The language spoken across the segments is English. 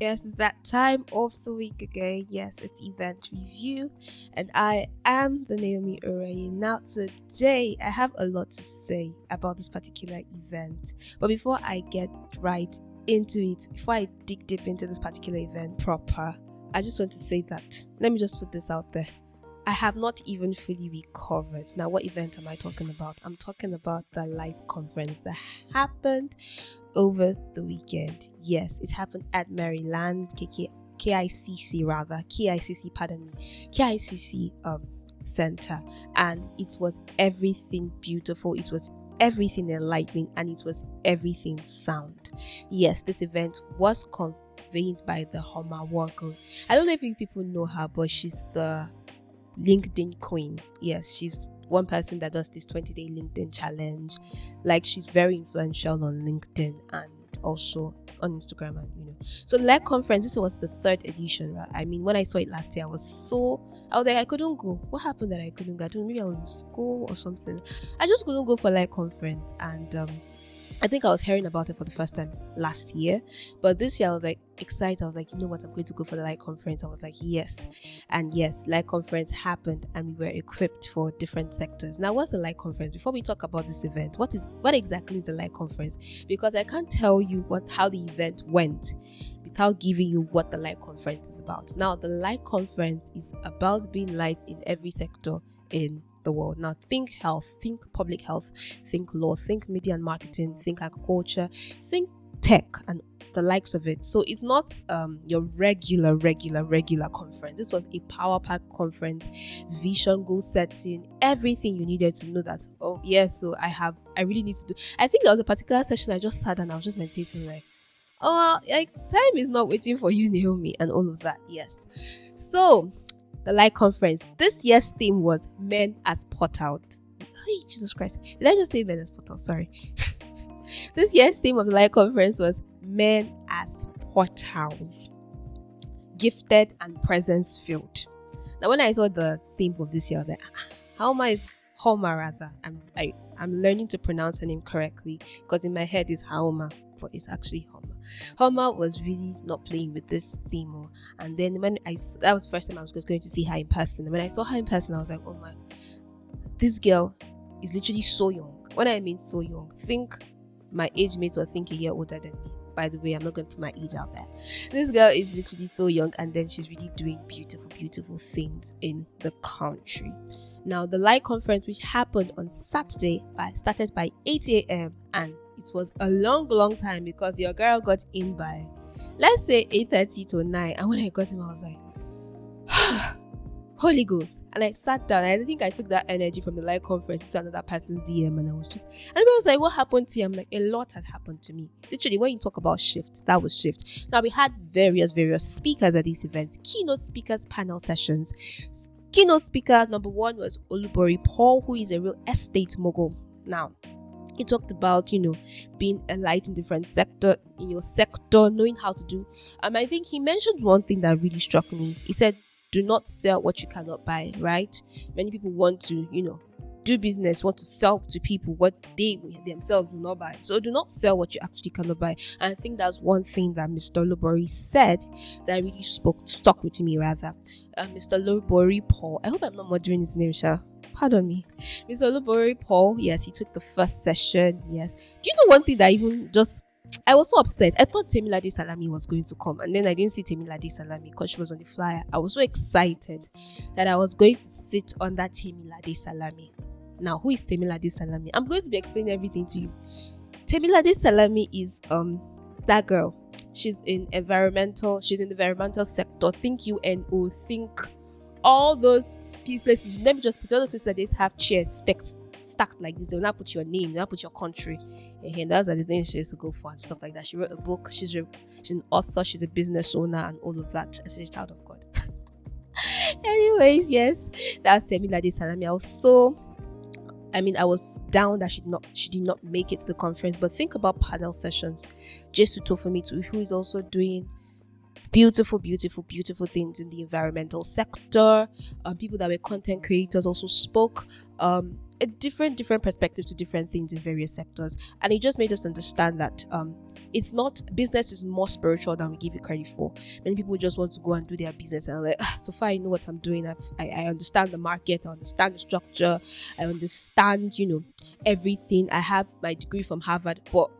Yes, it's that time of the week again. Yes, it's event review, and I am the Naomi Urayi. Now, today I have a lot to say about this particular event. But before I get right into it, before I dig deep into this particular event proper, I just want to say that let me just put this out there. I have not even fully recovered. Now, what event am I talking about? I'm talking about the Light Conference that happened over the weekend. Yes, it happened at Maryland, KICC rather, KICC, pardon me, KICC Center, and it was everything beautiful. It was everything enlightening, and it was everything sound. Yes, this event was convened by the Homa Wargo. I don't know if you people know her, but she's the LinkedIn queen. Yes, she's one person that does this 20-day LinkedIn challenge. Like, she's very influential on LinkedIn and also on Instagram, and so the Light Conference, this was the third edition, right? I mean, when I saw it last year, I was like, I couldn't go. What happened that I couldn't go? I don't know, maybe I was in school or something. I just couldn't go for Light Conference, and I think I was hearing about it for the first time last year, but this year I was like excited. I was like, you know what, I'm going to go for the Light Conference. I was like, yes. And yes, Light Conference happened, and we were equipped for different sectors. Now, what's the Light Conference? Before we talk about this event, what exactly is the Light Conference? Because I can't tell you how the event went without giving you what the Light Conference is about. Now, the Light Conference is about being light in every sector in the world. Now, think health, think public health, think law, think media and marketing, think agriculture, think tech, and the likes of it. So it's not your regular conference. This was a power pack conference, vision, goal setting, everything you needed to know that, oh yes, so I really need to do. I think there was a particular session I just sat and I was just meditating, like, oh, like, time is not waiting for you, Naomi, and all of that. Yes. So the Light Conference, this year's theme was men as portals. Hey, Jesus Christ, did I just say men as portals? Sorry. This year's theme of the Light Conference was men as portals, gifted and presence filled. Now, when I saw the theme of this year, I was like, Homa rather. I'm learning to pronounce her name correctly, because in my head it's Haoma, but it's actually Homa. Homa was really not playing with this theme, and then that was the first time I was going to see her in person. And when I saw her in person, I was like, oh my, this girl is literally so young. When I mean so young, think my age mates, or think a year older than me. By the way, I'm not going to put my age out there. This girl is literally so young, and then she's really doing beautiful things in the country. Now, the Light Conference, which happened on Saturday, started by 8 a.m. and it was a long time, because your girl got in by, let's say, 8:30 to 9. And when I got in, I was like, Holy Ghost. And I sat down. I think I took that energy from the Light Conference to another person's DM, and I was like, what happened to you? I'm like, a lot had happened to me. Literally, when you talk about shift, that was shift. Now, we had various speakers at this event, keynote speakers, panel sessions. Keynote speaker number 1 was Olubori Paul, who is a real estate mogul. Now, he talked about, being a light in different sector, in your sector, knowing how to do. I think he mentioned one thing that really struck me. He said, do not sell what you cannot buy, right? Many people want to, do business, want to sell to people what they themselves will not buy. So do not sell what you actually cannot buy. And I think that's one thing that Mr. Olubori said that really stuck with me, rather. Mr. Olubori Paul, I hope I'm not murdering his name, Sha. Pardon me. Mr. Olubori Paul, yes, he took the first session, yes. Do you know one thing that even just, I was so upset. I thought Temilade Salami was going to come, and then I didn't see Temilade Salami because she was on the flyer. I was so excited that I was going to sit on that Temilade Salami. Now, who is Temilade Salami? I'm going to be explaining everything to you. Temilade Salami is that girl. She's in the environmental sector. Think UNO, think all those places. Let me just put all those places that they have chairs stacked like this. They will not put your name, they will not put your country. And those are the things she used to go for and stuff like that. She wrote a book. She's an author. She's a business owner and all of that. As a child of God. Anyways, yes, that's Temilade Salami. I was down that she did not make it to the conference. But think about panel sessions. Jesu Tofumi too, who is also doing beautiful things in the environmental sector. People that were content creators also spoke a different perspective to different things in various sectors, and it just made us understand that it's not, business is more spiritual than we give it credit for. Many people just want to go and do their business and like, so far I know what I'm doing. I understand the market, I understand the structure, I understand, everything. I have my degree from Harvard, but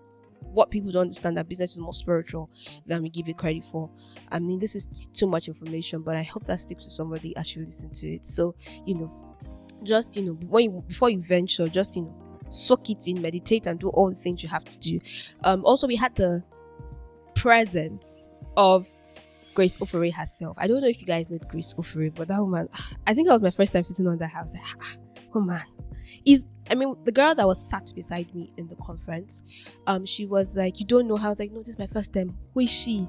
what people don't understand, that business is more spiritual than we give it credit for. I mean, this is too much information, but I hope that sticks with somebody as you listen to it. So, just before you venture, just soak it in, meditate, and do all the things you have to do. Also, we had the presence of Grace Ofere herself. I don't know if you guys know Grace Ofere, but that woman, I think that was my first time sitting on that house. Oh man, the girl that was sat beside me in the conference, she was like, you don't know her? I was like, no, this is my first time. Who is she?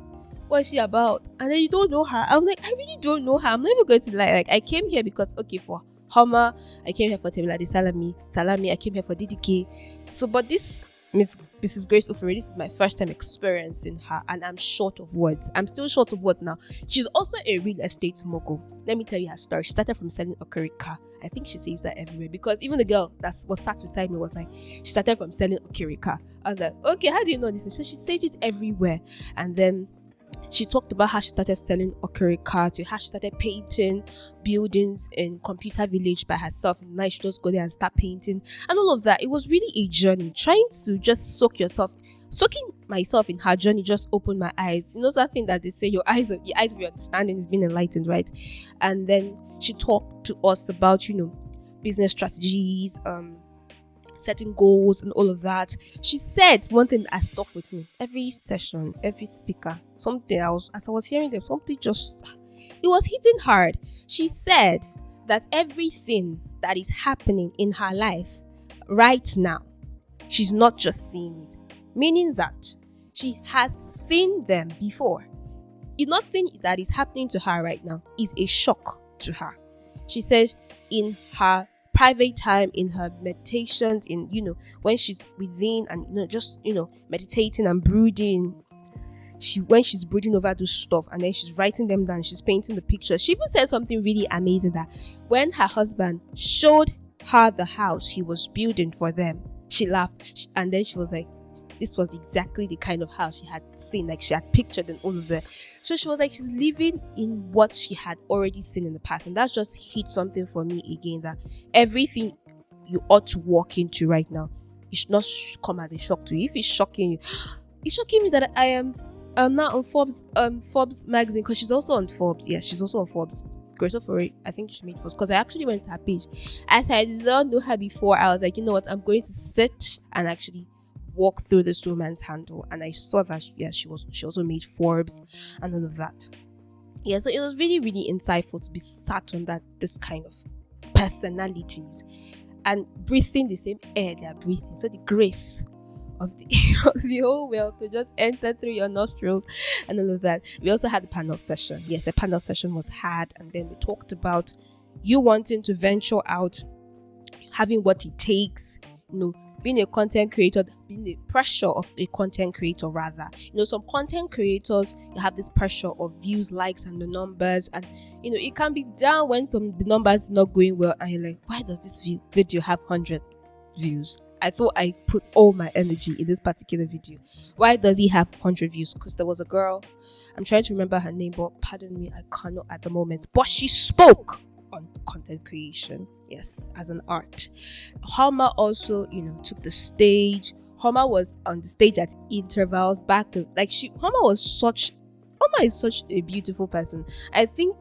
What is she about? And then you don't know her? I'm like, I really don't know her. I'm not even going to lie. Like, I came here because, for Homa, I came here for Temilade Salami, I came here for DDK. So, but this Mrs. Grace Ofere, this is my first time experiencing her, and I'm short of words. I'm still short of words now. She's also a real estate mogul. Let me tell you her story. She started from selling Okerika. I think she says that everywhere, because even the girl that was sat beside me was like, she started from selling Okerika. I was like, okay, how do you know this? So she says it everywhere. And then she talked about how she started selling Okerika, to how she started painting buildings in Computer Village by herself. And now she just go there and start painting and all of that. It was really a journey. Trying to just soaking myself in her journey just opened my eyes. That thing that they say, the eyes of your understanding is being enlightened, right? And then she talked to us about, business strategies, setting goals and all of that. She said one thing that stuck with me. Every session, every speaker, something as I was hearing them, something just, it was hitting hard. She said that everything that is happening in her life right now, she's not just seeing it, meaning that she has seen them before. Nothing that is happening to her right now is a shock to her. She says in her private time, in her meditations, in when she's within and just meditating and brooding, when she's brooding over those stuff, and then she's writing them down, she's painting the pictures. She even said something really amazing, that when her husband showed her the house he was building for them, she laughed, and then she was like, this was exactly the kind of house she had seen, like she had pictured and all of that. So she was like, she's living in what she had already seen in the past. And that's just hit something for me again, that everything you ought to walk into right now, it should not come as a shock to you. If it's shocking you, it's shocking me that I am now on Forbes magazine, because she's also on Forbes. Yes, she's also on Forbes. Grace Ofere, I think she made Forbes, because I actually went to her page. As I did not know her before, I was like, you know what, I'm going to sit and actually walk through this woman's handle, and I saw that she also made Forbes and all of that. So it was really, really insightful to be sat on this kind of personalities and breathing the same air they are breathing. So the grace of the whole world to just enter through your nostrils and all of that. We also had a panel session. Yes, a panel session was had, and then we talked about you wanting to venture out, having what it takes, being a content creator, being the pressure of a content creator rather. Some content creators, you have this pressure of views, likes, and the numbers, and it can be down when the numbers are not going well, and you're like, why does this video have 100 views? I thought I put all my energy in this particular video. Why does he have 100 views? Because there was a girl, I'm trying to remember her name, but pardon me, I cannot at the moment, but she spoke on content creation, yes, as an art. Homa also, took the stage. Homa was on the stage at intervals back to, Homa is such a beautiful person. I think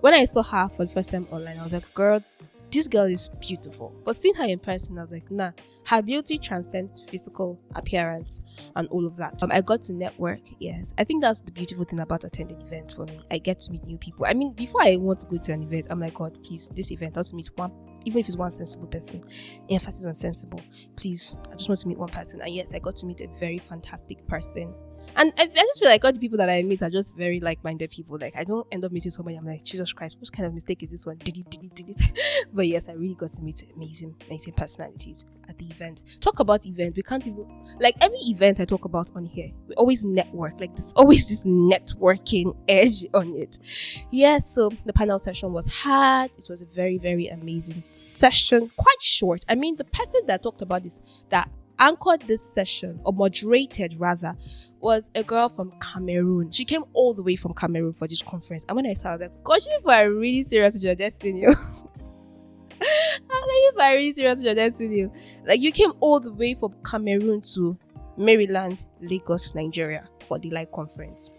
when I saw her for the first time online, I was like, girl, this girl is beautiful. But seeing her in person, I was like, nah, her beauty transcends physical appearance and all of that. I got to network. Yes, I think that's the beautiful thing about attending events for me. I get to meet new people. I mean, before I want to go to an event, I'm like, God, please, this event, I want to meet one, even if it's one sensible person. Emphasis on sensible. Please, I just want to meet one person. And yes, I got to meet a very fantastic person. And I just feel like all the people that I meet are just very like-minded people. Like, I don't end up meeting somebody, I'm like, Jesus Christ, what kind of mistake is this one? Did it. But yes, I really got to meet amazing personalities at the event. Talk about event. We can't even, like, every event I talk about on here, we always network. Like, there's always this networking edge on it. Yes, so the panel session was hard. It was a very, very amazing session. Quite short. I mean, the person that talked about this, that anchored this session, or moderated rather, was a girl from Cameroon. She came all the way from Cameroon for this conference. And when I saw her, I was like, gosh, you people are really serious with your destiny. I was like, you people are really serious with your destiny. Like, you came all the way from Cameroon to Maryland, Lagos, Nigeria for the live conference.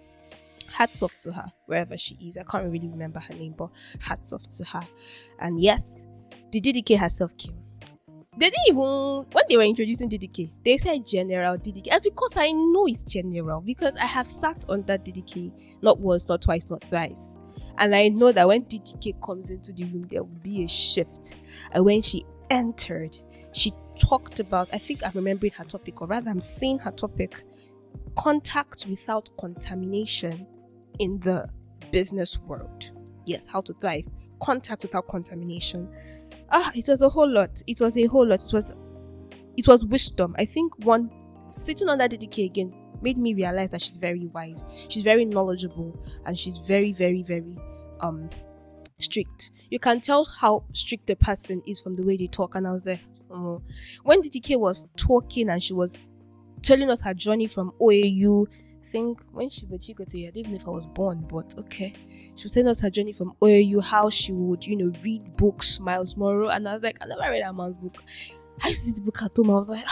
Hats off to her, wherever she is. I can't really remember her name, but hats off to her. And yes, the DDK herself came. They didn't even, when they were introducing DDK, they said General DDK. And because I know it's General, because I have sat under DDK not once, not twice, not thrice. And I know that when DDK comes into the room, there will be a shift. And when she entered, she talked about, I think I'm remembering her topic, or rather I'm saying her topic, contact without contamination in the business world. Yes, how to thrive. Contact without contamination. It was a whole lot. It was wisdom. I think one sitting under DDK again made me realize that she's very wise. She's very knowledgeable, and she's very, very, very strict. You can tell how strict the person is from the way they talk. And I was there. When DDK was talking and she was telling us her journey from OAU, think when she got to here, I don't even know if I was born, but okay. She was telling us her journey from OAU, how she would, read books, Miles Morrow, and I was like, I never read that man's book. I used to see the book at home, I was like,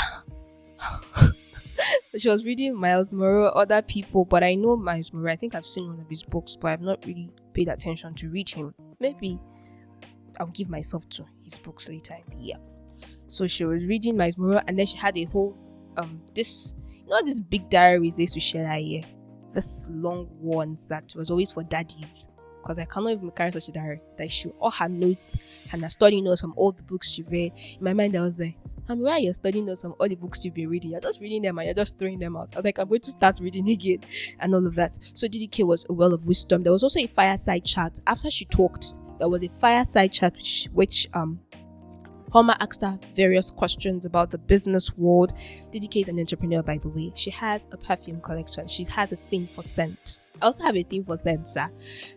she was reading Miles Morrow, other people, but I know Miles Morrow. I think I've seen one of his books, but I've not really paid attention to read him. Maybe I'll give myself to his books later in the year. So she was reading Miles Morrow, and then she had a whole this, these big diaries they used to share that year, this long ones that was always for daddies, because I cannot even carry such a diary. That she all her notes and her study notes from all the books she read. In my mind, I was like, where are your study notes from all the books you've been reading? You're just reading them and you're just throwing them out. I was like, I'm going to start reading again and all of that. So DDK was a well of wisdom. There was also a fireside chat after she talked. There was a fireside chat which Homer asked her various questions about the business world. DDK is an entrepreneur, by the way. She has a perfume collection. She has a thing for scent. I also have a thing for scent, sir.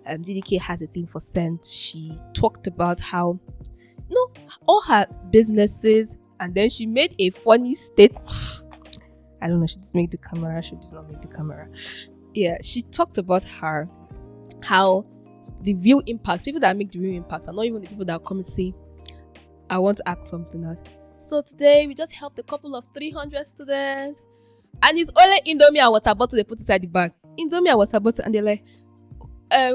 DDK has a thing for scent. She talked about how, all her businesses, and then she made a funny state. I don't know, she did make the camera. She did not make the camera. Yeah, she talked about how the real impact, people that make the real impact are not even the people that come and say, I want to act something out. So today we just helped a couple of 300 students, and it's only Indomie and water bottle they put inside the bag. Indomie and water bottle, and they're like,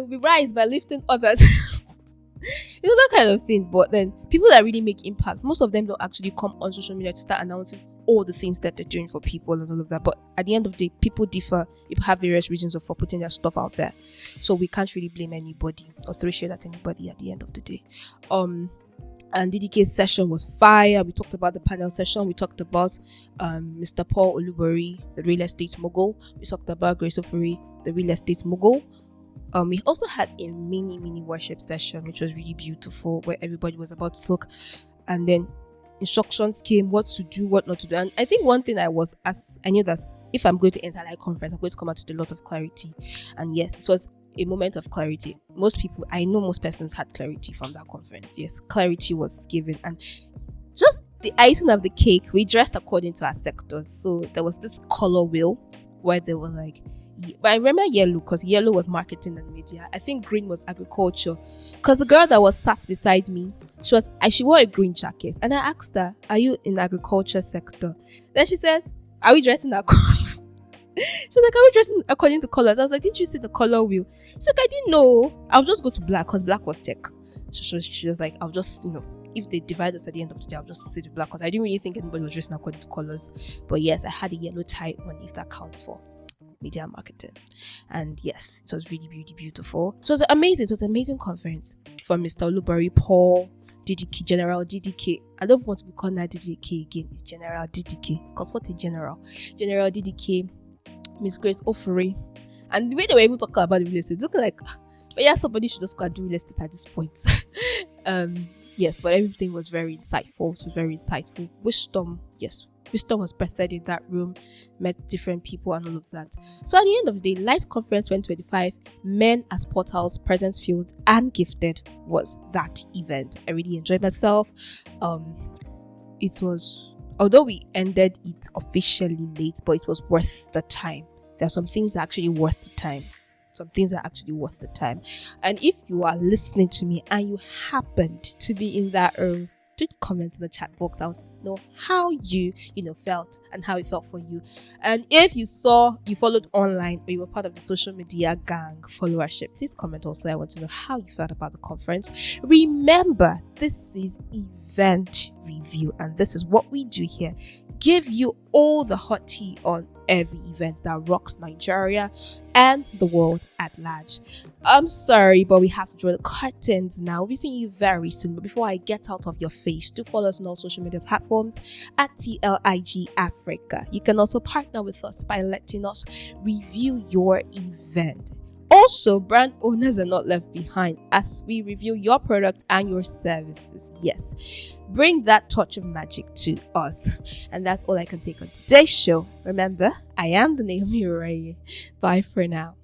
we rise by lifting others. That kind of thing. But then people that really make impact, most of them don't actually come on social media to start announcing all the things that they're doing for people and all of that. But at the end of the day, people differ. People have various reasons for putting their stuff out there, so we can't really blame anybody or throw shade at anybody at the end of the day. And DDK's session was fire. We talked about the panel session. We talked about Mr. Paul Olubori, the real estate mogul. We talked about Grace Ofori, the real estate mogul. We also had a mini worship session, which was really beautiful, where everybody was about to talk. And then instructions came, what to do, what not to do. And I think one thing I knew that if I'm going to enter that conference, I'm going to come out with a lot of clarity. And yes, this was a moment of clarity. I know most persons had clarity from that conference. Yes, clarity was given. And just the icing of the cake, we dressed according to our sectors. So there was this color wheel where they were like, but I remember yellow because yellow was marketing and media. I think green was agriculture, because the girl that was sat beside me, she wore a green jacket, and I asked her, are you in the agriculture sector? Then she said, are we dressing according? She was like, are we dressing according to colors? I was like, didn't you see the color wheel? She's like, I didn't know. I'll just go to black because black was tech. So she was like, I'll just, if they divide us at the end of the day, I'll just sit with black, because I didn't really think anybody was dressing according to colors. But yes, I had a yellow tie on, if that counts for media marketing. And yes, it was really, really beautiful. So it was amazing. It was an amazing conference from Mr. Olubori, Paul, DDK, General DDK. I don't want to be called that DDK again. It's General DDK, because what a general. General DDK, Miss Grace Ofori. And the way they were even talking about the real estate, it's looking like, but yeah, somebody should just go and do real estate at this point. Yes, but everything was very insightful. It was very insightful. Wisdom was birthed in that room, met different people and all of that. So at the end of the day, Light Conference 2025, Men as Portals, Presence Field and Gifted was that event. I really enjoyed myself. It was, although we ended it officially late, but it was worth the time. There are some things that are actually worth the time. And if you are listening to me and you happened to be in that room, do comment in the chat box. I want to know how you felt and how it felt for you. And if you followed online or you were part of the social media gang followership, please comment also. I want to know how you felt about the conference. Remember, this is event review and this is what we do here. Give you all the hot tea on every event that rocks Nigeria and the world at large. I'm sorry, but we have to draw the curtains now. We'll be seeing you very soon. But before I get out of your face, do follow us on all social media platforms at TLIG Africa. You can also partner with us by letting us review your event. Also, brand owners are not left behind as we review your product and your services. Yes, bring that touch of magic to us. And that's all I can take on today's show. Remember, I am the Naomi Uraye. Bye for now.